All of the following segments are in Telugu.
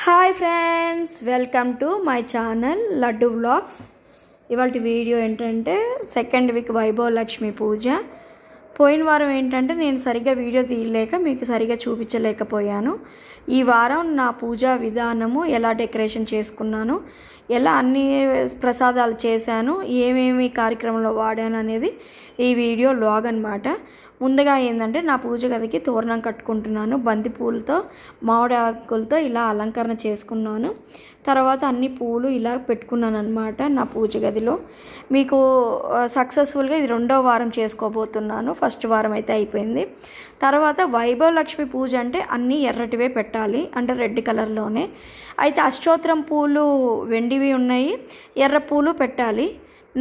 Hi friends, welcome to my channel laddu vlogs. ఇవాళ వీడియో ఏంటంటే సెకండ్ వీక్ వైభవ లక్ష్మి పూజ. పోయిన వారం ఏంటంటే నేను సరిగ్గా వీడియో తీయలేక మీకు సరిగ్గా చూపించలేకపోయాను. ఈ వారం నా పూజా విధానము, ఎలా డెకరేషన్ చేసుకున్నాను, ఎలా అన్ని ప్రసాదాలు చేశాను, ఏమేమి కార్యక్రమంలో వాడాను అనేది ఈ వీడియో వ్లాగ్ అన్నమాట. ముందుగా ఏంటంటే నా పూజ గదికి తోరణం కట్టుకుంటున్నాను. బంతి పూలతో, మామిడి ఆకులతో ఇలా అలంకరణ చేసుకున్నాను. తర్వాత అన్ని పూలు ఇలా పెట్టుకున్నాను అన్నమాట నా పూజ గదిలో. మీకు సక్సెస్ఫుల్గా ఇది 2వ వారం చేసుకోబోతున్నాను. ఫస్ట్ వారం అయితే అయిపోయింది. తర్వాత వైభవ లక్ష్మి పూజ అంటే అన్నీ ఎర్రటివే పెట్టాలి, అంటే రెడ్ కలర్లోనే. అయితే అష్టోత్తరం పూలు వెండివి ఉన్నాయి, ఎర్ర పూలు పెట్టాలి.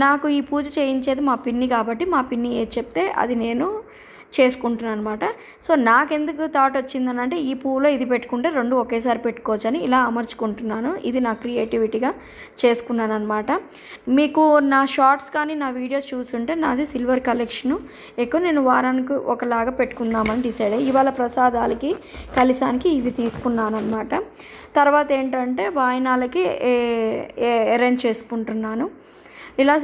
నాకు ఈ పూజ చేయించేది మా పిన్ని కాబట్టి మా పిన్ని ఏది చెప్తే అది నేను చేసుకుంటున్నాను అనమాట. సో నాకెందుకు థాట్ వచ్చిందనంటే ఈ పూలో ఇది పెట్టుకుంటే 2 ఒకేసారి పెట్టుకోవచ్చు అని ఇలా అమర్చుకుంటున్నాను. ఇది నా క్రియేటివిటీగా చేసుకున్నాను అనమాట. మీకు నా షార్ట్స్ కానీ నా వీడియోస్ చూస్తుంటే నాది సిల్వర్ కలెక్షను ఎక్కువ. నేను వారానికి ఒకలాగా పెట్టుకుందామని డిసైడ్ అయ్యి ఇవాళ ప్రసాదాలకి కలిసానికి ఇవి తీసుకున్నాను అనమాట. తర్వాత ఏంటంటే వాయినాలకి అరేంజ్ చేసుకుంటున్నాను. ఇలా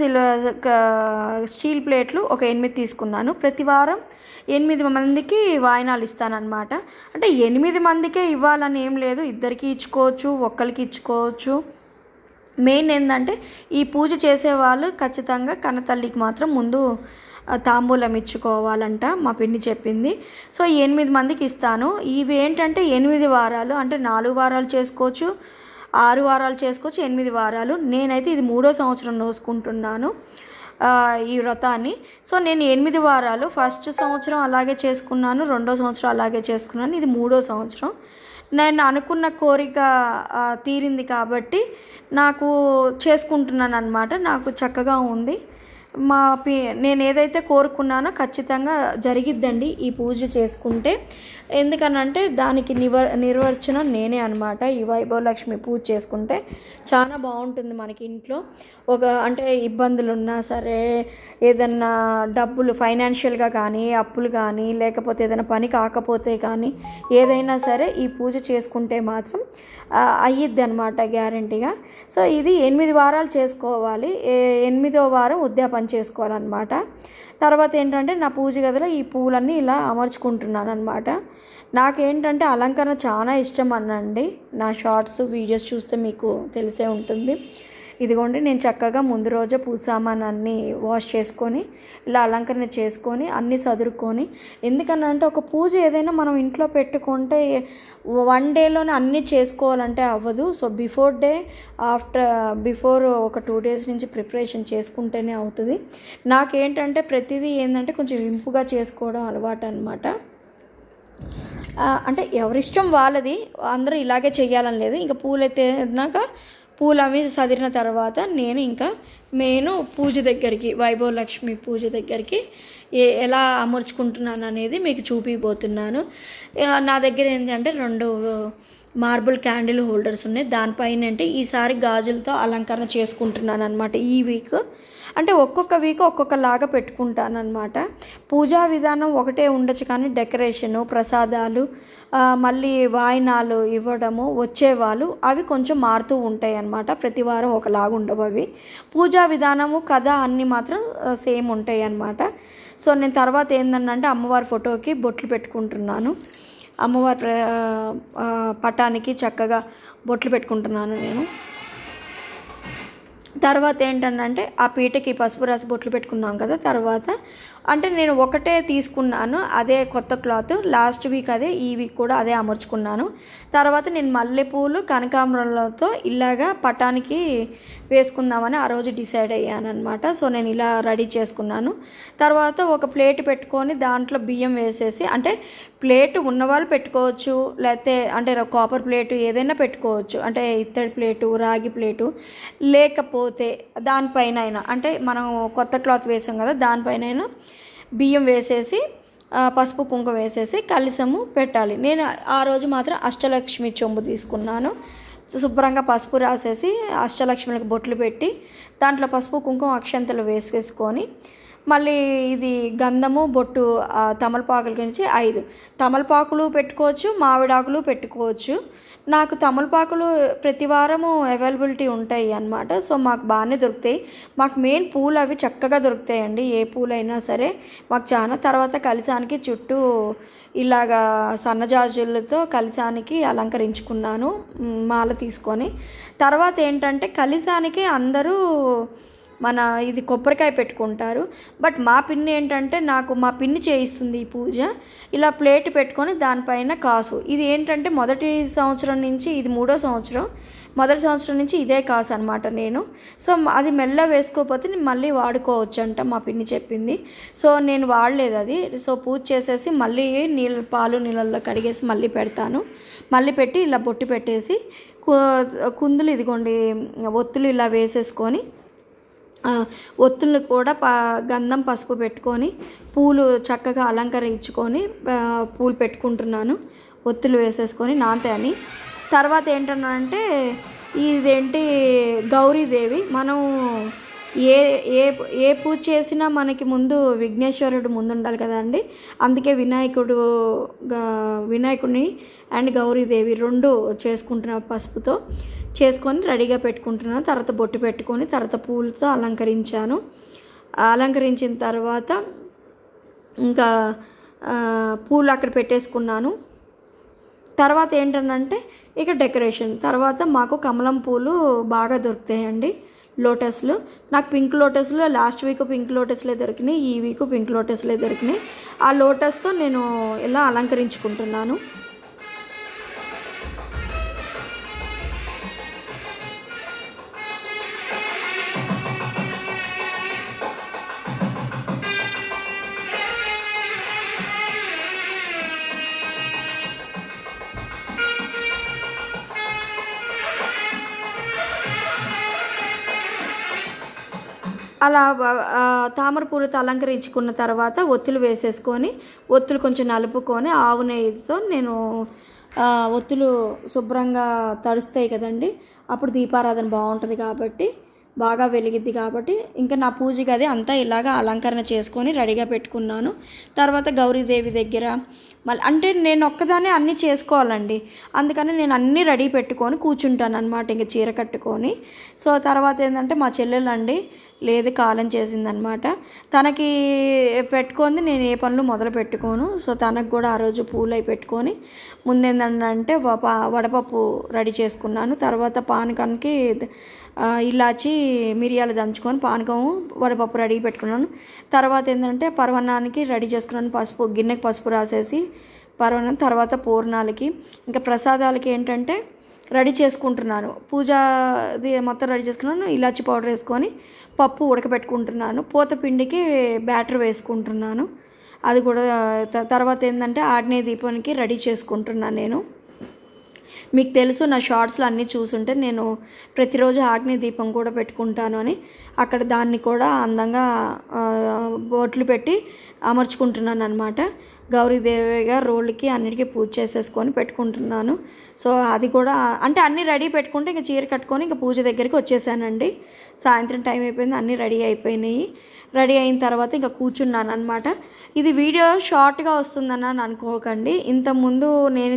స్టీల్ ప్లేట్లు ఒక 8 తీసుకున్నాను. ప్రతి వారం 8 మందికి వాయినాలు ఇస్తానన్నమాట. అంటే 8 మందికే ఇవ్వాలని ఏం లేదు, ఇద్దరికి ఇచ్చుకోవచ్చు, ఒక్కరికి ఇచ్చుకోవచ్చు. మెయిన్ ఏంటంటే ఈ పూజ చేసేవాళ్ళు ఖచ్చితంగా కన్నతల్లికి మాత్రం ముందు తాంబూలం ఇచ్చుకోవాలంట, మా పిన్ని చెప్పింది. సో 8 మందికి ఇస్తాను. ఇవి ఏంటంటే 8 వారాలు, అంటే 4 వారాలు చేసుకోవచ్చు, 6 వారాలు చేసుకోవచ్చు, 8 వారాలు. నేనైతే ఇది 3వ సంవత్సరం నోసుకుంటున్నాను ఈ వ్రతాన్ని. సో నేను 8 వారాలు ఫస్ట్ సంవత్సరం అలాగే చేసుకున్నాను, 2వ సంవత్సరం అలాగే చేసుకున్నాను, ఇది 3వ సంవత్సరం. నేను అనుకున్న కోరిక తీరింది కాబట్టి నాకు చేసుకుంటున్నాను అన్నమాట. నాకు చక్కగా ఉంది. నేను ఏదైతే కోరుకున్నానో ఖచ్చితంగా జరిగిద్దండి ఈ పూజ చేసుకుంటే. ఎందుకనంటే దానికి నిర్వచనం నేనే అనమాట. ఈ వైభవ లక్ష్మి పూజ చేసుకుంటే చాలా బాగుంటుంది మనకి ఇంట్లో. అంటే ఇబ్బందులు ఉన్నా సరే, ఏదన్నా డబ్బులు ఫైనాన్షియల్గా కానీ, అప్పులు కానీ, లేకపోతే ఏదైనా పని కాకపోతే కానీ, ఏదైనా సరే ఈ పూజ చేసుకుంటే మాత్రం అయ్యిద్ది అనమాట గ్యారంటీగా. సో ఇది 8 వారాలు చేసుకోవాలి. 8వ వారం ఉద్యాపన చేసుకోవాలన్నమాట. తర్వాత ఏంటంటే నా పూజ గదిలో ఈ పూలన్నీ ఇలా అమర్చుకుంటున్నాను అనమాట. నాకేంటంటే అలంకరణ చాలా ఇష్టం అనండి. నా షార్ట్స్ వీడియోస్ చూస్తే మీకు తెలిసే ఉంటుంది. ఇదిగోండి, నేను చక్కగా ముందు రోజే పూజ సామాన్ అన్నీ వాష్ చేసుకొని ఇలా అలంకరణ చేసుకొని అన్నీ సదురుకొని. ఎందుకనంటే ఒక పూజ ఏదైనా మనం ఇంట్లో పెట్టుకుంటే 1 డేలోనే అన్నీ చేసుకోవాలంటే అవ్వదు. సో బిఫోర్ ఒక 2 డేస్ నుంచి ప్రిపరేషన్ చేసుకుంటేనే అవుతుంది. నాకేంటంటే ప్రతిదీ ఏంటంటే కొంచెం ఇంపుగా చేసుకోవడం అలవాటు అనమాట. అంటే ఎవరిష్టం వాళ్ళది, అందరూ ఇలాగే చెయ్యాలని లేదు. ఇంకా పూలు ఎత్తినాక పూలు అవి సదిరిన తర్వాత నేను ఇంకా పూజ దగ్గరికి, వైభవ లక్ష్మి పూజ దగ్గరికి ఎలా అమర్చుకుంటున్నాను అనేది మీకు చూపిపోతున్నాను. నా దగ్గర ఏంటంటే 2 మార్బుల్ క్యాండిల్ హోల్డర్స్ ఉన్నాయి. దానిపైన అంటే ఈసారి గాజులతో అలంకరణ చేసుకుంటున్నాను అనమాట. ఈ వీక్ అంటే ఒక్కొక్క వీక్ ఒక్కొక్కలాగా పెట్టుకుంటాను అనమాట. పూజా విధానం ఒకటే ఉండొచ్చు కానీ డెకరేషను, ప్రసాదాలు, మళ్ళీ వాయినాలు ఇవ్వడము, వచ్చేవాళ్ళు అవి కొంచెం మారుతూ ఉంటాయి అన్నమాట. ప్రతి వారం ఒకలాగా ఉండవు అవి. పూజా విధానము, కథ అన్నీ మాత్రం సేమ్ ఉంటాయి అన్నమాట. సో నేను తర్వాత ఏంటంటే అమ్మవారి ఫోటోకి బొట్లు పెట్టుకుంటున్నాను. అమ్మవారి పటానికి చక్కగా బొట్లు పెట్టుకుంటున్నాను నేను. తర్వాత ఏంటంటే ఆ పీటకి పసుపు రాసి బొట్లు పెట్టుకున్నాం కదా. తర్వాత అంటే నేను ఒకటే తీసుకున్నాను, అదే కొత్త క్లాత్. లాస్ట్ వీక్ అదే, ఈ వీక్ కూడా అదే అమర్చుకున్నాను. తర్వాత నేను మల్లెపూలు, కనకాంబరాలతో ఇలాగా పటానికి వేసుకుందామని ఆ రోజు డిసైడ్ అయ్యాను అనమాట. సో నేను ఇలా రెడీ చేసుకున్నాను. తర్వాత ఒక ప్లేట్ పెట్టుకొని దాంట్లో బియ్యం వేసేసి, అంటే ప్లేట్ ఉన్నవాళ్ళు పెట్టుకోవచ్చు, లేకపోతే అంటే కాపర్ ప్లేటు ఏదైనా పెట్టుకోవచ్చు, అంటే ఇత్తడి ప్లేటు, రాగి ప్లేటు, లేకపోతే దానిపైన అయినా, అంటే మనం కొత్త క్లాత్ వేసాం కదా దానిపైన బియ్యం వేసేసి పసుపు కుంకుమ వేసేసి కలశము పెట్టాలి. నేను ఆ రోజు మాత్రం అష్టలక్ష్మి చెంబు తీసుకున్నాను. శుభ్రంగా పసుపు రాసేసి అష్టలక్ష్మిలకు బొట్లు పెట్టి దాంట్లో పసుపు కుంకుమ అక్షంతలు వేసేసుకొని మళ్ళీ ఇది గంధము బొట్టు తమలపాకుల గురించి 5 తమలపాకులు పెట్టుకోవచ్చు, మామిడాకులు పెట్టుకోవచ్చు. నాకు తమలపాకులు ప్రతి వారము అవైలబిలిటీ ఉంటాయి అన్నమాట. సో మాకు బాగానే దొరుకుతాయి. మాకు మెయిన్ పూలు అవి చక్కగా దొరుకుతాయండి, ఏ పూలైనా సరే మాకు చాలా. తర్వాత కలశానికి చుట్టూ ఇలాగా సన్నజాజులతో కలశానికి అలంకరించుకున్నాను మాల తీసుకొని. తర్వాత ఏంటంటే కలశానికి అందరూ మన ఇది కొబ్బరికాయ పెట్టుకుంటారు. బట్ మా పిన్ని ఏంటంటే మా పిన్ని చేయిస్తుంది ఈ పూజ. ఇలా ప్లేట్ పెట్టుకొని దానిపైన కాసు, ఇది ఏంటంటే మొదటి సంవత్సరం నుంచి ఇది 3వ సంవత్సరం, మొదటి సంవత్సరం నుంచి ఇదే కాసు అనమాట నేను. సో అది మెల్ల వేసుకోకపోతే నేను మళ్ళీ వాడుకోవచ్చు అంట మా పిన్ని చెప్పింది. సో నేను వాడలేదు అది. సో పూజ చేసేసి మళ్ళీ పాలు నీళ్ళల్లో కడిగేసి మళ్ళీ పెడతాను. మళ్ళీ పెట్టి ఇలా బొట్టు పెట్టేసి కుందులు ఇదిగోండి ఒత్తులు ఇలా వేసేసుకొని ఒత్తులు కూడా గంధం పసుపు పెట్టుకొని పూలు చక్కగా అలంకరించుకొని పూలు పెట్టుకుంటున్నాను. ఒత్తులు వేసేసుకొని నాంతాయని. తర్వాత ఏంటంటే ఇదేంటి గౌరీదేవి. మనం ఏ ఏ ఏ పూజ చేసినా మనకి ముందు విఘ్నేశ్వరుడు ముందు ఉండాలి కదండి. అందుకే వినాయకుడిని అండ్ గౌరీదేవి 2 చేసుకుంటున్నాను పసుపుతో చేసుకొని రెడీగా పెట్టుకుంటున్నాను. తర్వాత బొట్టు పెట్టుకొని తర్వాత పూలతో అలంకరించాను. అలంకరించిన తర్వాత ఇంకా పూలు అక్కడ పెట్టేసుకున్నాను. తర్వాత ఏంటంటే ఇక డెకరేషన్. తర్వాత మాకు కమలం పూలు బాగా దొరుకుతాయండి, లోటస్లు. నాకు పింక్ లోటస్లు లాస్ట్ వీక్ పింక్ లోటస్లే దొరికినాయి, ఈ వీక్ పింక్ లోటస్లే దొరికినాయి. ఆ లోటస్తో నేను ఇలా అలంకరించుకుంటున్నాను. అలా తామర పూలతో అలంకరించుకున్న తర్వాత ఒత్తులు వేసేసుకొని ఒత్తులు కొంచెం నలుపుకొని ఆవు నెయ్యితో నేను ఒత్తులు శుభ్రంగా తడుస్తాయి కదండి, అప్పుడు దీపారాధన బాగుంటుంది కాబట్టి బాగా వెలిగిద్ది కాబట్టి ఇంకా నా పూజ గది అంతా ఇలాగా అలంకరణ చేసుకొని రెడీగా పెట్టుకున్నాను. తర్వాత గౌరీదేవి దగ్గర మళ్ళీ అంటే నేను ఒక్కదానే అన్నీ చేసుకోవాలండి, అందుకని నేను అన్నీ రెడీ పెట్టుకొని కూర్చుంటాను అనమాట, ఇంక చీర కట్టుకొని. సో తర్వాత ఏంటంటే మా చెల్లెలండి లేదు కాలం చేసిందనమాట, తనకి పెట్టుకొని నేను ఏ పనులు మొదలు పెట్టుకోను. సో తనకు కూడా ఆ రోజు పూలు అయి పెట్టుకొని ముందేంటంటే వడపప్పు రెడీ చేసుకున్నాను. తర్వాత పానకానికి ఇలాచి మిరియాలు దంచుకొని పానకం వడపప్పు రెడీ పెట్టుకున్నాను. తర్వాత ఏంటంటే పరవన్నానికి రెడీ చేసుకున్నాను. గిన్నెకి పసుపు రాసేసి పరవన్నం. తర్వాత పూర్ణాలకి ఇంకా ప్రసాదాలకి ఏంటంటే రెడీ చేసుకుంటున్నాను. పూజది మొత్తం రెడీ చేసుకున్నాను. ఇలాచి పౌడర్ వేసుకొని పప్పు ఉడకబెట్టుకుంటున్నాను. పూతపిండికి బ్యాటర్ వేసుకుంటున్నాను. అది కూడా తర్వాత ఏంటంటే ఆగ్నేయ దీపానికి రెడీ చేసుకుంటున్నాను నేను. మీకు తెలుసు నా షార్ట్స్లో అన్నీ చూసుంటే నేను ప్రతిరోజు ఆగ్నేయ దీపం కూడా పెట్టుకుంటాను అని. అక్కడ దాన్ని కూడా అందంగా బొట్లు పెట్టి అమర్చుకుంటున్నాను అనమాట. గౌరీదేవిగా రోళ్ళకి అన్నిటికీ పూజ చేసేసుకొని పెట్టుకుంటున్నాను. సో అది కూడా అంటే అన్నీ రెడీ పెట్టుకుంటే ఇంకా చీర కట్టుకొని ఇంకా పూజ దగ్గరికి వచ్చేసానండి. సాయంత్రం టైం అయిపోయింది, అన్నీ రెడీ అయిపోయినాయి. రెడీ అయిన తర్వాత ఇంకా కూర్చున్నాను అనమాట. ఇది వీడియో షార్ట్గా వస్తుందని అనుకోకండి. ఇంతకుముందు నేను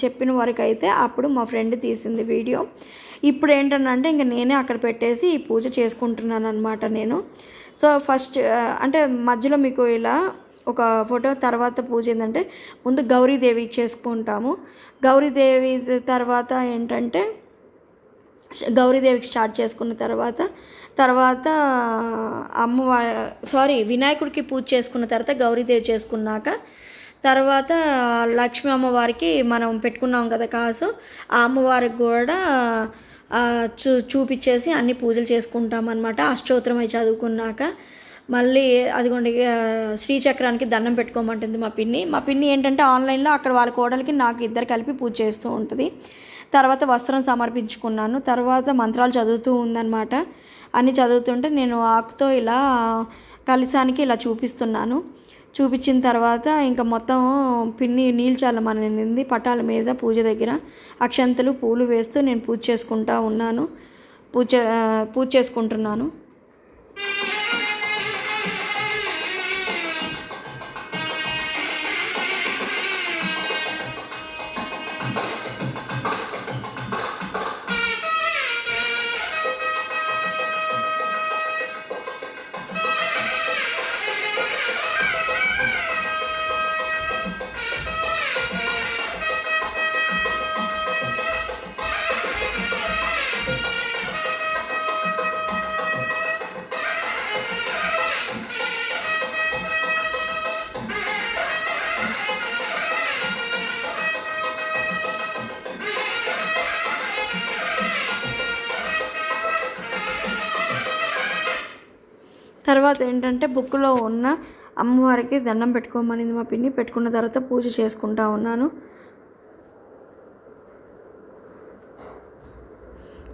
చెప్పిన వరకు అయితే అప్పుడు మా ఫ్రెండ్ తీసింది వీడియో. ఇప్పుడు ఏంటంటే ఇంకా నేనే అక్కడ పెట్టేసి ఈ పూజ చేసుకుంటున్నాను అనమాట నేను. సో ఫస్ట్ అంటే మధ్యలో మీకు ఇలా ఒక ఫోటో. తర్వాత పూజ ఏంటంటే ముందు గౌరీదేవి చేసుకుంటాము. గౌరీదేవి తర్వాత ఏంటంటే గౌరీదేవికి స్టార్ట్ చేసుకున్న తర్వాత వినాయకుడికి పూజ చేసుకున్న తర్వాత గౌరీదేవి చేసుకున్నాక తర్వాత లక్ష్మీ అమ్మవారికి మనం పెట్టుకున్నాం కదా కాసు, ఆ అమ్మవారికి కూడా చూపించేసి అన్ని పూజలు చేసుకుంటామన్నమాట. అష్టోత్తరం అవి చదువుకున్నాక మళ్ళీ అదిగోండి శ్రీచక్రానికి దండం పెట్టుకోమంటుంది మా పిన్ని ఏంటంటే ఆన్లైన్లో అక్కడ వాళ్ళ కోడలికి నాకు ఇద్దరు కలిపి పూజ చేస్తూ ఉంటుంది. తర్వాత వస్త్రం సమర్పించుకున్నాను. తర్వాత మంత్రాలు చదువుతూ ఉందన్నమాట. అన్నీ చదువుతుంటే నేను ఆకుతో ఇలా కలశానికి ఇలా చూపిస్తున్నాను. చూపించిన తర్వాత ఇంకా మొత్తం పిన్ని నీళ్ళు చల్లమనింది పటాల మీద పూజ దగ్గర. అక్షంతలు పూలు వేస్తూ నేను పూజ చేసుకుంటూ ఉన్నాను. పూజ చేసుకుంటున్నాను. తర్వాత ఏంటంటే బుక్లో ఉన్న అమ్మవారికి దండం పెట్టుకోమనింది మా పిన్ని. పెట్టుకున్న తర్వాత పూజ చేసుకుంటా ఉన్నాను.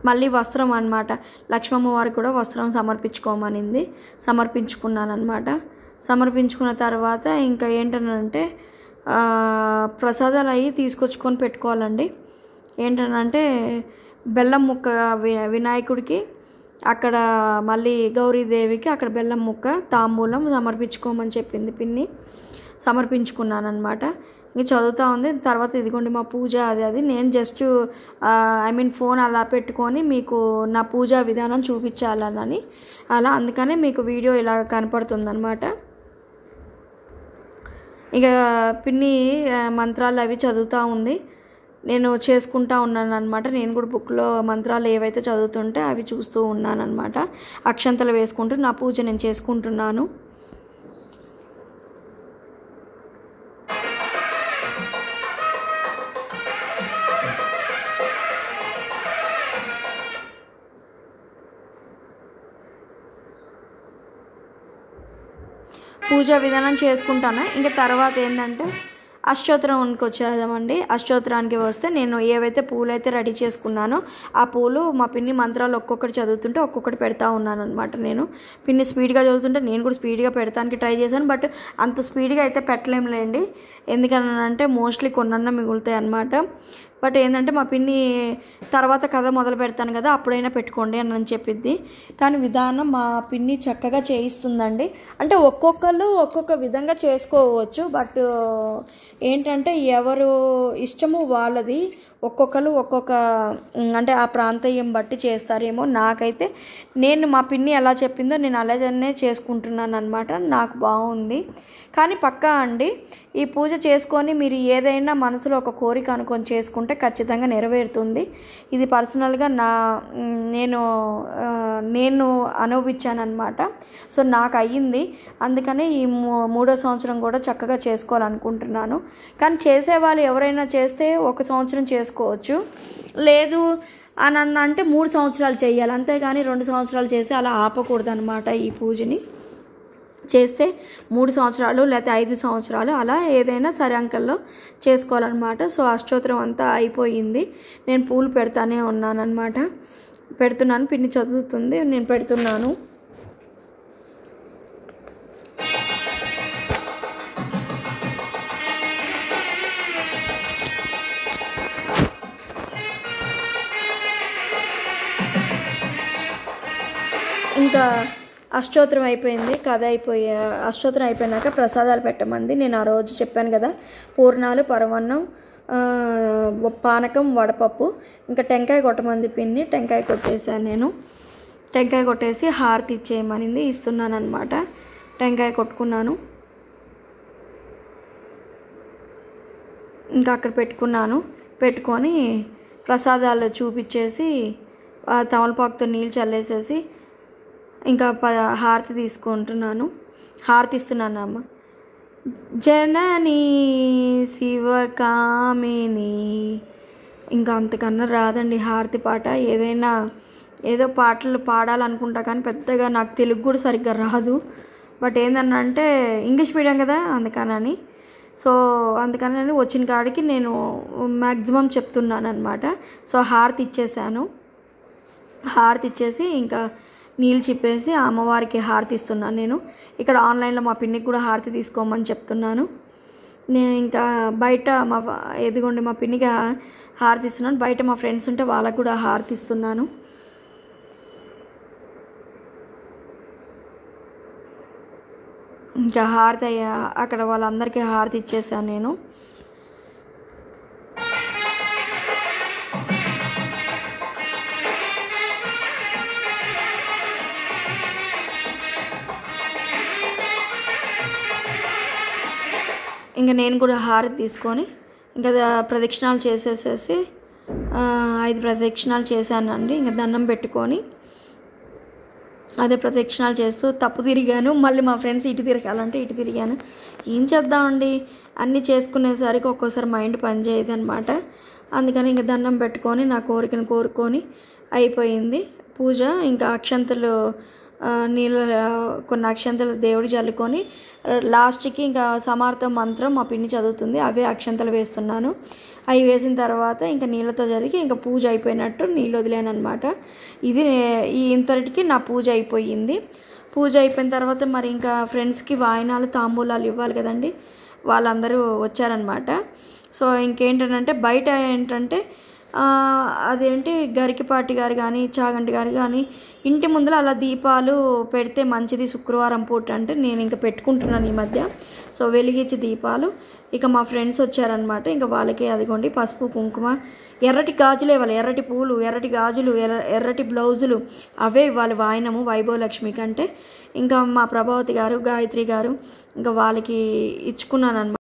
మళ్ళీ వస్త్రం అనమాట, లక్ష్మమ్మ వారికి కూడా వస్త్రం సమర్పించుకోమనింది. సమర్పించుకున్నాను అనమాట. సమర్పించుకున్న తర్వాత ఇంకా ఏంటనంటే ప్రసాదాలు అవి తీసుకొచ్చుకొని పెట్టుకోవాలండి. ఏంటనంటే బెల్లం ముక్క వినాయకుడికి, అక్కడ మళ్ళీ గౌరీదేవికి అక్కడ బెల్లం ముక్క తాంబూలం సమర్పించుకోమని చెప్పింది పిన్ని. సమర్పించుకున్నాను అనమాట. ఇంక చదువుతూ ఉంది. తర్వాత ఇదిగోండి మా పూజ అది నేను జస్ట్ ఫోన్ అలా పెట్టుకొని మీకు నా పూజా విధానం చూపించాలని అలా, అందుకనే మీకు వీడియో ఇలా కనపడుతుంది అనమాట. ఇక పిన్ని మంత్రాలు అవి చదువుతూ ఉంది, నేను చేసుకుంటూ ఉన్నాను అనమాట. నేను కూడా బుక్లో మంత్రాలు ఏవైతే చదువుతుంటే అవి చూస్తూ ఉన్నాను అనమాట. అక్షంతలు వేసుకుంటూ నా పూజ నేను చేసుకుంటున్నాను. పూజా విధానం చేసుకుంటాను. ఇంకా తర్వాత ఏంటంటే అష్టోత్తరానికి వచ్చేదామండి. అష్టోత్తరానికి వస్తే నేను ఏవైతే పూలు అయితే రెడీ చేసుకున్నానో ఆ పూలు మా పిన్ని మంత్రాలు ఒక్కొక్కటి చదువుతుంటే ఒక్కొక్కటి పెడతా ఉన్నాను అనమాట. నేను పిన్ని స్పీడ్గా చదువుతుంటే నేను కూడా స్పీడ్గా పెడతానికి ట్రై చేశాను. బట్ అంత స్పీడ్గా అయితే పెట్టలేంలేండి, ఎందుకనంటే మోస్ట్లీ కొన్నన్నా మిగులుతాయి అనమాట. బట్ ఏంటంటే మా పిన్ని తర్వాత కథ మొదలు పెడతాను కదా అప్పుడైనా పెట్టుకోండి అని చెప్పిద్ది. కానీ విధానం మా పిన్ని చక్కగా చేయిస్తుందండి. అంటే ఒక్కొక్కళ్ళు ఒక్కొక్క విధంగా చేసుకోవచ్చు, బట్ ఏంటంటే ఎవరు ఇష్టము వాళ్ళది. ఒక్కొక్కరు ఒక్కొక్క అంటే ఆ ప్రాంతీయం బట్టి చేస్తారేమో. నాకైతే నేను మా పిన్ని ఎలా చెప్పిందో నేను అలాగే చేసుకుంటున్నాను అనమాట. నాకు బాగుంది. కానీ పక్కా అండి, ఈ పూజ చేసుకొని మీరు ఏదైనా మనసులో ఒక కోరిక అనుకొని చేసుకుంటే ఖచ్చితంగా నెరవేరుతుంది. ఇది పర్సనల్గా నేను అనుభవించాను అనమాట. సో నాకు అయ్యింది. అందుకని ఈ 3వ సంవత్సరం కూడా చక్కగా చేసుకోవాలనుకుంటున్నాను. కానీ చేసేవాళ్ళు ఎవరైనా చేస్తే 1 సంవత్సరం చేసుకోవచ్చు, లేదు అని అంటే 3 సంవత్సరాలు చేయాలి. అంతేగాని 2 సంవత్సరాలు చేసి అలా ఆపకూడదు అనమాట. ఈ పూజని చేస్తే 3 సంవత్సరాలు లేకపోతే 5 సంవత్సరాలు అలా ఏదైనా సరే అంకల్లో చేసుకోవాలన్నమాట. సో అష్టోత్తరం అంతా అయిపోయింది. నేను పూలు పెడతానే ఉన్నానన్నమాట. పెడుతున్నాను, పిన్ని చదువుతుంది, నేను పెడుతున్నాను. ఇంకా అష్టోత్తరం అయిపోయింది, కథ అష్టోత్తరం అయిపోయినాక ప్రసాదాలు పెట్టమంది. నేను ఆ రోజు చెప్పాను కదా, పూర్ణాలు, పరమాన్నం, పానకం, వడపప్పు, ఇంకా టెంకాయ కొట్టమంది పిన్ని. టెంకాయ కొట్టేసాను నేను. టెంకాయ కొట్టేసి హారతి ఇచ్చేయమనింది, ఇస్తున్నాను అనమాట. టెంకాయ కొట్టుకున్నాను. ఇంకా అక్కడ పెట్టుకొని ప్రసాదాలు చూపించేసి తమలపాకుతో నీళ్ళు చల్లేసేసి ఇంకా హారతి తీసుకుంటున్నాను. హారతి ఇస్తున్నాను. అమ్మ జననీ శివకామిని, ఇంకా అంతకన్నా రాదండి హారతి పాట. ఏదో పాటలు పాడాలనుకుంటా కానీ పెద్దగా నాకు తెలుగు కూడా సరిగ్గా రాదు. బట్ ఏంటంటే ఇంగ్లీష్ మీడియం కదా అందుకని. సో అందుకని వచ్చిన కాడికి నేను మ్యాక్సిమం చెప్తున్నాను అనమాట. సో హారతి ఇచ్చేసాను. హారతి ఇచ్చేసి ఇంకా నీళ్ళు చిప్పేసి అమ్మవారికి హారతి ఇస్తున్నాను. నేను ఇక్కడ ఆన్లైన్లో మా పిన్నికి కూడా హారతి తీసుకోమని చెప్తున్నాను. నేను ఇంకా బయట ఎదుగుండి మా పిన్నికి హారతి ఇస్తున్నాను. బయట మా ఫ్రెండ్స్ ఉంటే వాళ్ళకు కూడా హారతి ఇస్తున్నాను. ఇంకా హారతి అక్కడ వాళ్ళందరికీ హారతి ఇచ్చేసాను నేను. ఇంకా నేను కూడా హారతి తీసుకొని ఇంకా ప్రదక్షిణాలు చేసేసేసి 5 ప్రదక్షిణాలు చేశానండి. ఇంకా దండం పెట్టుకొని అదే ప్రదక్షిణాలు చేస్తూ తప్పు తిరిగాను. మళ్ళీ మా ఫ్రెండ్స్ ఇటు తిరగాలంటే ఇటు తిరిగాను. ఏం చేద్దామండి, అన్నీ చేసుకునేసరికి ఒక్కోసారి మైండ్ పనిచేయదు అనమాట. అందుకని ఇంకా దండం పెట్టుకొని నా కోరికను కోరుకొని అయిపోయింది పూజ. ఇంకా అక్షంతలు నీళ్ళు కొన్ని అక్షంతలు దేవుడు చల్లుకొని లాస్ట్కి ఇంకా సమార్థ మంత్రం మా పిన్ని చదువుతుంది, అవే అక్షంతలు వేస్తున్నాను. అవి వేసిన తర్వాత ఇంకా నీళ్ళతో జరిగి ఇంకా పూజ అయిపోయినట్టు నీళ్ళు వదిలేను అనమాట. ఇది ఇంతటికి నా పూజ అయిపోయింది. పూజ అయిపోయిన తర్వాత మరి ఇంకా ఫ్రెండ్స్కి వాయినాలు తాంబూలాలు ఇవ్వాలి కదండి, వాళ్ళందరూ వచ్చారనమాట. సో ఇంకేంటంటే బయట ఏంటంటే అదేంటి గరికిపాటి గారు కానీ చాగంటి గారు కానీ ఇంటి ముందర అలా దీపాలు పెడితే మంచిది శుక్రవారం పూట అంటే నేను ఇంకా పెట్టుకుంటున్నాను ఈ మధ్య. సో వెలిగించి దీపాలు ఇక మా ఫ్రెండ్స్ వచ్చారనమాట. ఇంకా వాళ్ళకి అదిగోండి పసుపు కుంకుమ, ఎర్రటి గాజులు ఇవ్వాలి, ఎర్రటి పూలు, ఎర్రటి గాజులు, ఎర్రటి బ్లౌజులు అవే ఇవ్వాలి వాయినము వైభవలక్ష్మి కంటే. ఇంకా మా ప్రభావతి గారు గాయత్రి గారు ఇంకా వాళ్ళకి ఇచ్చుకున్నాను అనమాట.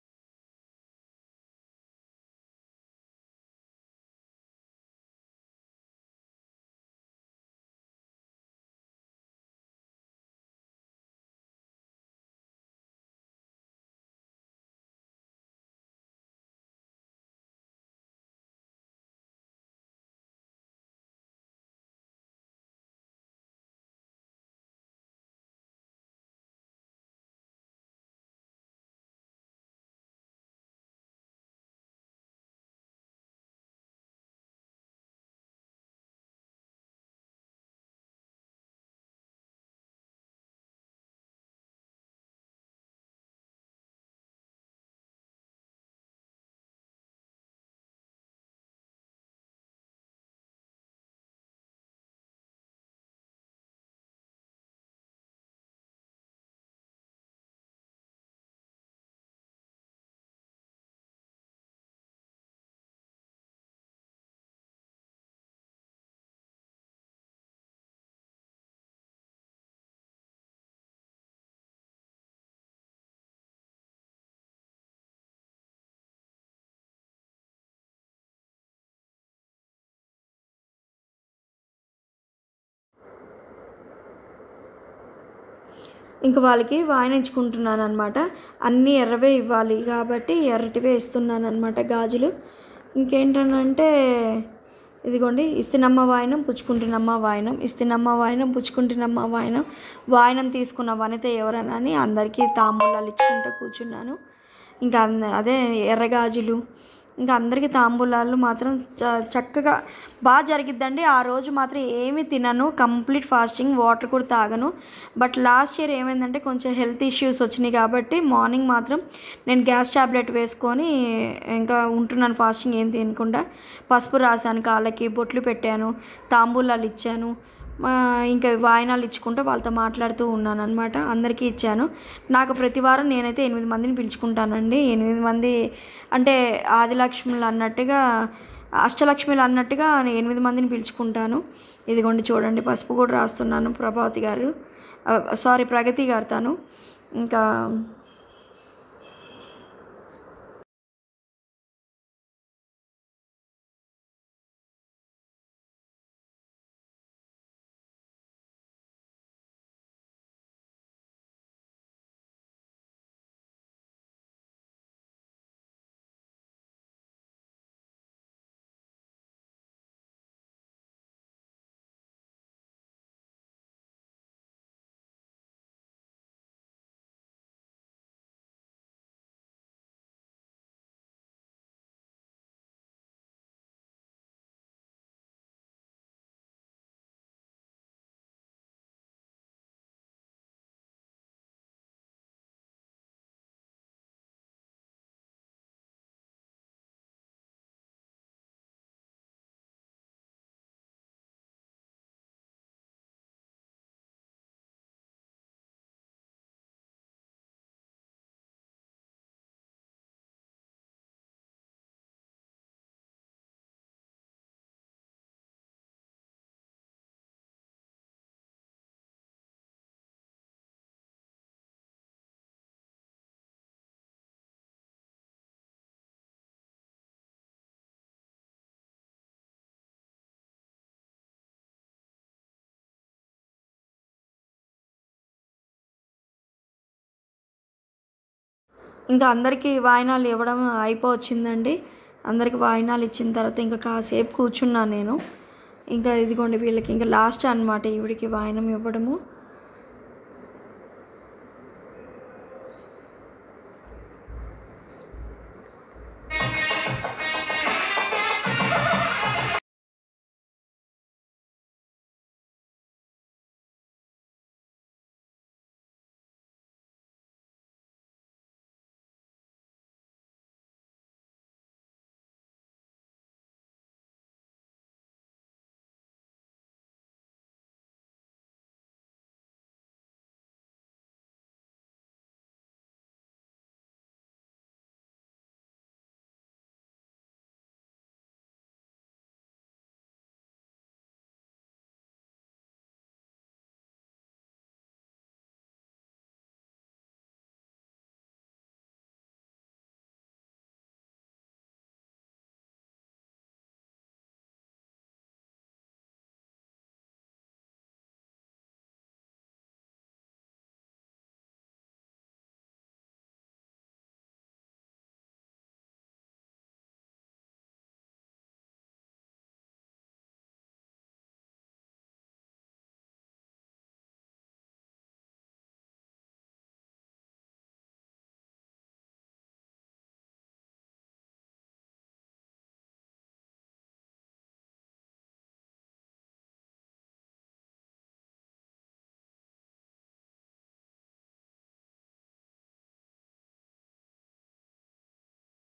ఇంకా వాళ్ళకి వాయినించుకుంటున్నాను అనమాట. అన్నీ ఎర్రవే ఇవ్వాలి కాబట్టి ఎర్రటివే ఇస్తున్నాను అనమాట గాజులు. ఇంకేంటంటే ఇదిగోండి ఇస్తినమ్మ వాయినం పుచ్చుకుంటున్నమ్మ వాయినం, ఇస్తినమ్మ వాయినం పుచ్చుకుంటున్నమ్మ వాయినం, వాయినం తీసుకున్న వనిత ఎవరన్నా అని అందరికీ తాంబూలాలు ఇచ్చుకుంటూ కూర్చున్నాను. ఇంకా అదే ఎర్రగాజులు ఇంకా అందరికీ తాంబూలాలు మాత్రం చక్కగా బాగా జరిగిద్దండి. ఆ రోజు మాత్రం ఏమీ తినను, కంప్లీట్ ఫాస్టింగ్, వాటర్ కూడా తాగను. బట్ లాస్ట్ ఇయర్ ఏమైందంటే కొంచెం హెల్త్ ఇష్యూస్ వచ్చినాయి కాబట్టి మార్నింగ్ మాత్రం నేను గ్యాస్ ట్యాబ్లెట్ వేసుకొని ఇంకా ఉంటున్నాను ఫాస్టింగ్, ఏం తినకుండా. పసుపు రాశాను, కాళ్ళకి బొట్లు పెట్టాను, తాంబూలాలు ఇచ్చాను, ఇంకా వాయినాలు ఇచ్చుకుంటూ వాళ్ళతో మాట్లాడుతూ ఉన్నాను అనమాట. అందరికీ ఇచ్చాను. నాకు ప్రతి వారం నేనైతే 8 మందిని పిలుచుకుంటానండి. 8 మంది అంటే ఆదిలక్ష్ములు అన్నట్టుగా, అష్టలక్ష్మిలు అన్నట్టుగా 8 మందిని పిలుచుకుంటాను. ఇదిగోండి చూడండి పసుపు కూడా రాస్తున్నాను. ప్రభావతి గారు ప్రగతి గారు తను. ఇంకా ఇంకా అందరికీ వాయినాలు ఇవ్వడం అయిపోవచ్చిందండి. అందరికీ వాయినాలు ఇచ్చిన తర్వాత ఇంకా కాసేపు కూర్చున్నాను నేను. ఇంకా ఇదిగోండి వీళ్ళకి ఇంకా లాస్ట్ అనమాట ఈవిడికి వాయినం ఇవ్వడము.